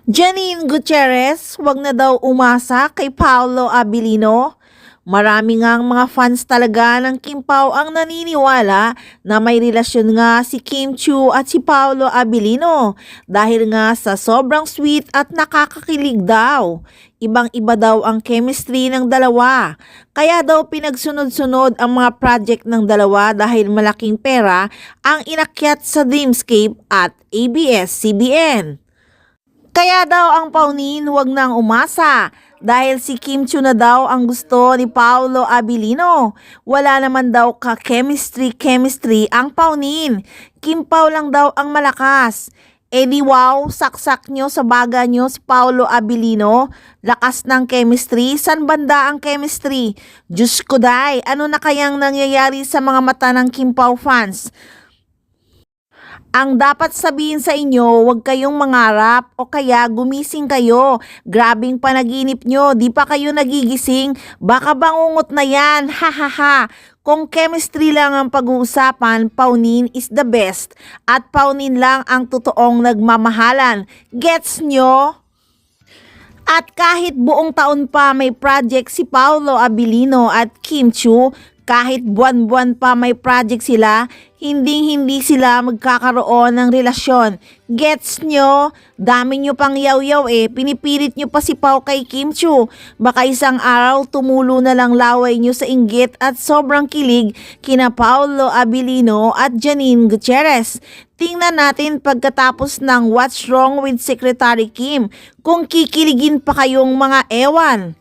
Janine Gutierrez, wag na daw umasa kay Paolo Abilino. Marami ngang mga fans talaga ng Kim Pao ang naniniwala na may relasyon nga si Kim Chiu at si Paolo Abilino dahil nga sa sobrang sweet at nakakakilig daw. Ibang-iba daw ang chemistry ng dalawa. Kaya daw pinagsunod-sunod ang mga project ng dalawa dahil malaking pera ang inakyat sa Dreamscape at ABS-CBN. Kaya daw ang Paunin wag nang umasa dahil si Kim Chiu na daw ang gusto ni Paolo Abilino. Wala naman daw ka-chemistry ang Paunin. Kim Pao lang daw ang malakas. Eh di wow, saksak nyo sa baga nyo si Paolo Abilino. Lakas ng chemistry. San banda ang chemistry? Diyos ko day, ano na kayang nangyayari sa mga mata ng Kim Pao fans? Ang dapat sabihin sa inyo, huwag kayong mangarap o kaya gumising kayo. Grabing panaginip nyo, di pa kayo nagigising, baka bangungot na yan, ha ha ha. Kung chemistry lang ang pag-uusapan, Paunin is the best. At Paunin lang ang totoong nagmamahalan. Gets nyo? At kahit buong taon pa may project si Paolo Abilino at Kim Chiu, kahit buwan-buwan pa may project sila, hindi sila magkakaroon ng relasyon. Gets nyo? Dami nyo pang yaw-yaw pinipilit nyo pa si Pao kay Kim Chiu. Baka isang araw tumulo na lang laway nyo sa inggit at sobrang kilig kina Paolo Abilino at Janine Gutierrez. Tingnan natin pagkatapos ng What's Wrong with Secretary Kim kung kikiligin pa kayong mga ewan.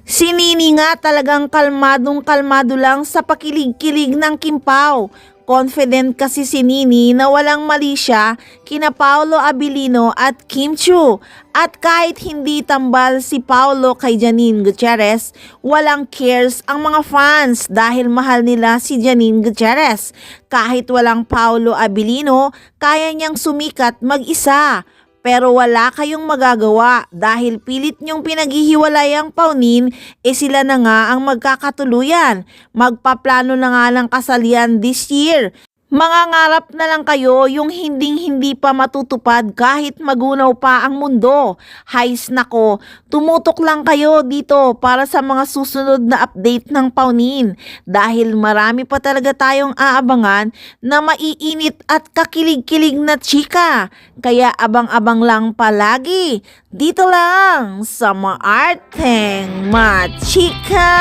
Si Nini nga talagang kalmadong-kalmado lang sa pakilig-kilig ng Kim Pao. Confident kasi si Nini na walang mali siya kina Paolo Abilino at Kim Chiu. At kahit hindi tambal si Paolo kay Janine Gutierrez, walang cares ang mga fans dahil mahal nila si Janine Gutierrez. Kahit walang Paolo Abilino, kaya niyang sumikat mag-isa. Pero wala kayong magagawa dahil pilit nyong pinaghihiwalay ang Paunin, sila na nga ang magkakatuluyan. Magpaplano na nga ng kasalian this year. Mangangarap na lang kayo yung hindi pa matutupad kahit magunaw pa ang mundo. Hays nako, tumutok lang kayo dito para sa mga susunod na update ng Paunin dahil marami pa talaga tayong aabangan na maiinit at kakilig-kilig na chika. Kaya abang-abang lang palagi dito lang sa Maarteng Machika.